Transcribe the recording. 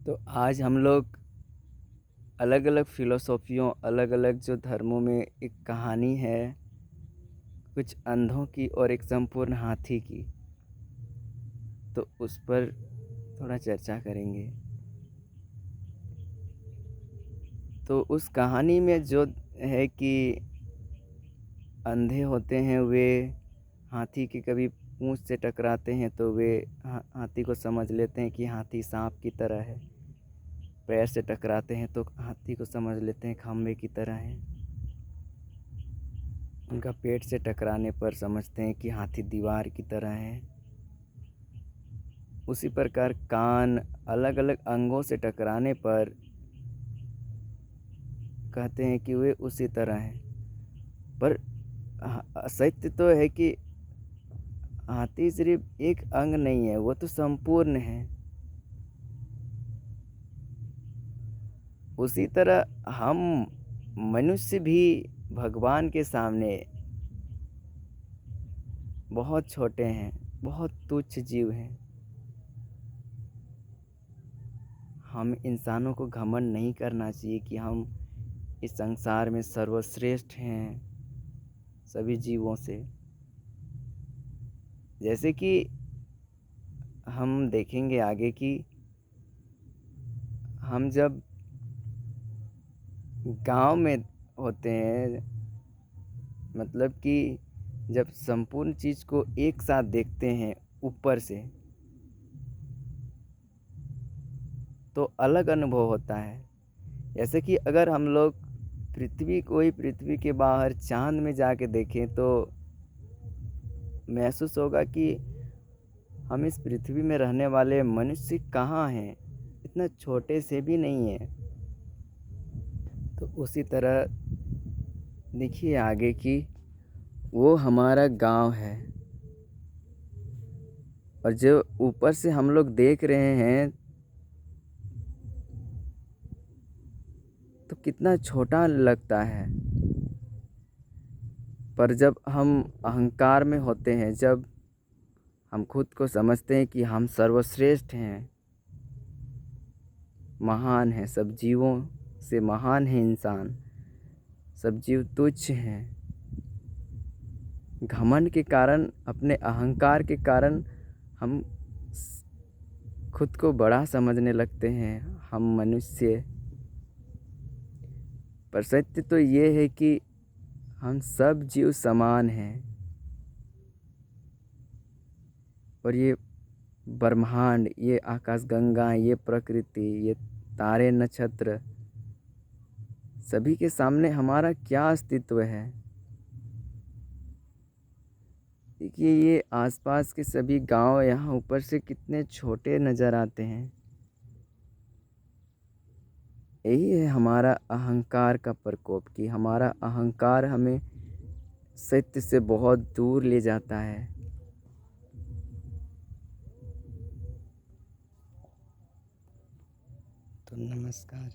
तो आज हम लोग अलग अलग फ़िलोसॉफ़ियों अलग अलग जो धर्मों में एक कहानी है, कुछ अंधों की और एक संपूर्ण हाथी की। तो उस पर थोड़ा चर्चा करेंगे। तो उस कहानी में जो है कि अंधे होते हैं वे हाथी की कभी पूँछ से टकराते हैं तो वे हाथी को समझ लेते हैं कि हाथी सांप की तरह है। पैर से टकराते हैं तो हाथी को समझ लेते हैं खंबे की तरह है। उनका पेट से टकराने पर समझते हैं कि हाथी दीवार की तरह है। उसी प्रकार कान अलग अलग अंगों से टकराने पर कहते हैं कि वे उसी तरह हैं। पर सत्य तो है कि हाथी सिर्फ एक अंग नहीं है, वो तो संपूर्ण है। उसी तरह हम मनुष्य भी भगवान के सामने बहुत छोटे हैं, बहुत तुच्छ जीव हैं। हम इंसानों को घमंड नहीं करना चाहिए कि हम इस संसार में सर्वश्रेष्ठ हैं सभी जीवों से। जैसे कि हम देखेंगे आगे कि हम जब गांव में होते हैं, मतलब कि जब संपूर्ण चीज़ को एक साथ देखते हैं ऊपर से, तो अलग अनुभव होता है। जैसे कि अगर हम लोग पृथ्वी के बाहर चांद में जाके देखें तो महसूस होगा कि हम इस पृथ्वी में रहने वाले मनुष्य कहाँ हैं, इतना छोटे से भी नहीं है। तो उसी तरह देखिए आगे कि वो हमारा गांव है और जो ऊपर से हम लोग देख रहे हैं तो कितना छोटा लगता है। पर जब हम अहंकार में होते हैं, जब हम खुद को समझते हैं कि हम सर्वश्रेष्ठ हैं, महान हैं, सब जीवों से महान है इंसान, सब जीव तुच्छ हैं, घमंड के कारण, अपने अहंकार के कारण हम खुद को बड़ा समझने लगते हैं, हम मनुष्य। पर सत्य तो ये है कि हम सब जीव समान हैं और ये ब्रह्मांड, ये आकाशगंगा, ये प्रकृति, ये तारे नक्षत्र, सभी के सामने हमारा क्या अस्तित्व है। देखिए ये आसपास के सभी गांव यहाँ ऊपर से कितने छोटे नज़र आते हैं। यही है हमारा अहंकार का प्रकोप, कि हमारा अहंकार हमें सत्य से बहुत दूर ले जाता है। तो नमस्कार।